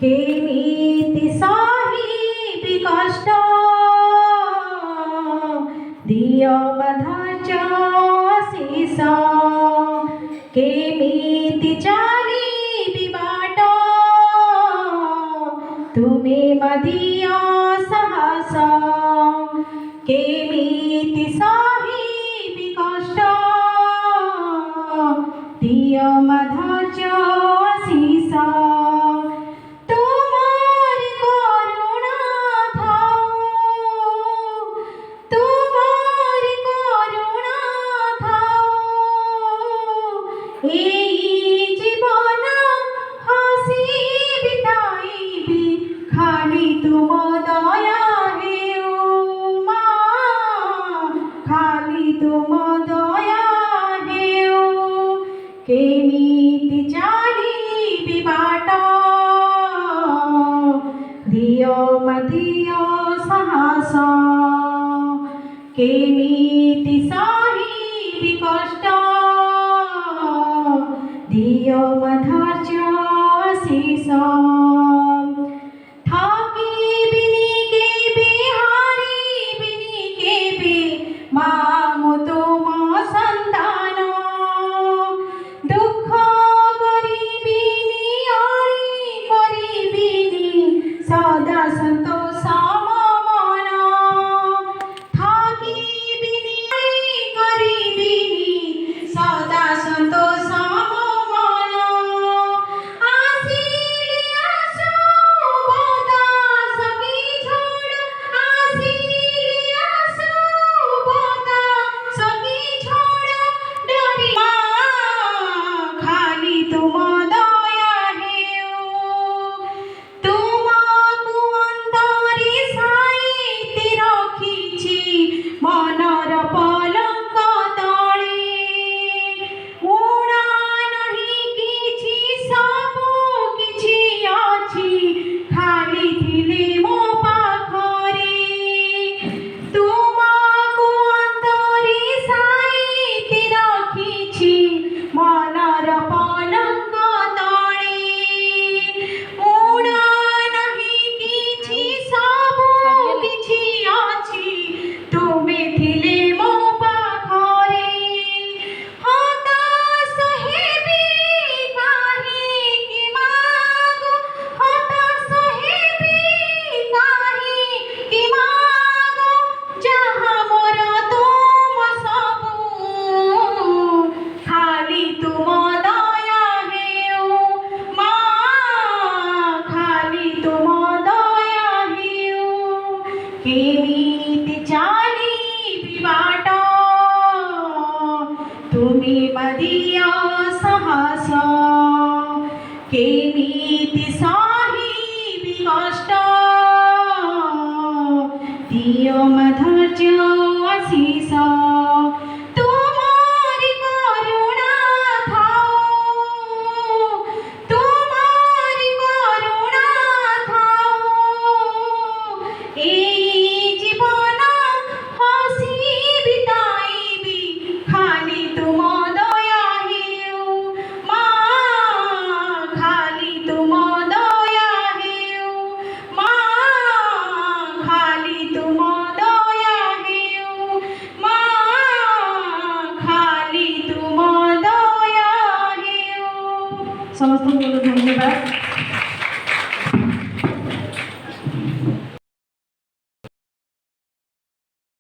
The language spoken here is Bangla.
केमिति साहिबि कष्ट दियो मधुर्य आशीष केमिति चालिबि बाट तुमे मदियो साहस केमिति साहिबि कष्ट दियो मधुर्य आशीष তোমার করুণা থাও তোমার করুণা থাও এই জীবন হাসি বিতাইবি খালি তুম দয়া হেও মা খালি তুম দয়া হেও কেমিতি চালিবি बाट दियो मदियो साहस केमिति साहिबि कष्ट दियो मधुर्य आशीष থাকিবিনি কেবে হারিবিনি কেবে মা তুম সন্তান দুঃখ করিবিনি আড়ি করিবিনি সদা সন্তোষ মন থাকিবিনি করিবিনি সদা সন্তোষ মন আসিলি আসো বাতাস কি ঝড় আসিলি আসো বাতাস কি ঝড় ডরি মা খালি তুম দয়া হেও তোমাকু অন্তরে সাইতি রখিছি মনর পলঙ্ক তলে উড়া নাহি কিছু সবু কিছু ଅଛି খালি ଥିଲେ ମୋ ପାଖରେ ତୁମକୁ ଅନ୍ତରେ ସାଇତି ରଖିଛି ମନର ପଲଙ୍କ ତଳେ ଉଡ଼ା ନାହିଁ କିଛି ସବୁ କିଛି ଅଛି ତୁମେ ଥିଲେ ମୋ ପାଖରେ ହତାଶ ହେବି କାହିଁକି ମାଗୋ ହତାଶ ହେବି କାହିଁକି ମାଗୋ ଯାହା ମୋର ତୁମ ସବୁ ଖାଲି ତୁମ ଦୟା ହେଉ ମା ଖାଲି ତୁମ ଦୟା ହେଉ କେମିତି ଚାଲିବି बाट ତୁମେ ମଦିୟ ସାହସ କେମିତି ସାହିବି କଷ୍ଟ ଦିଅ ମଧୁର୍ୟ ଆଶୀଷ তোমার করুণা থাও তোমার করুণা থাও এই জীবন হাসি বিতাইবি খালি তুম দয়া হেও মা খালি তুম দয়া হেও মা খালি তুম দয়া হেও মা খালি তুম দয়া হেও সমস্ত ধন্যবাদ।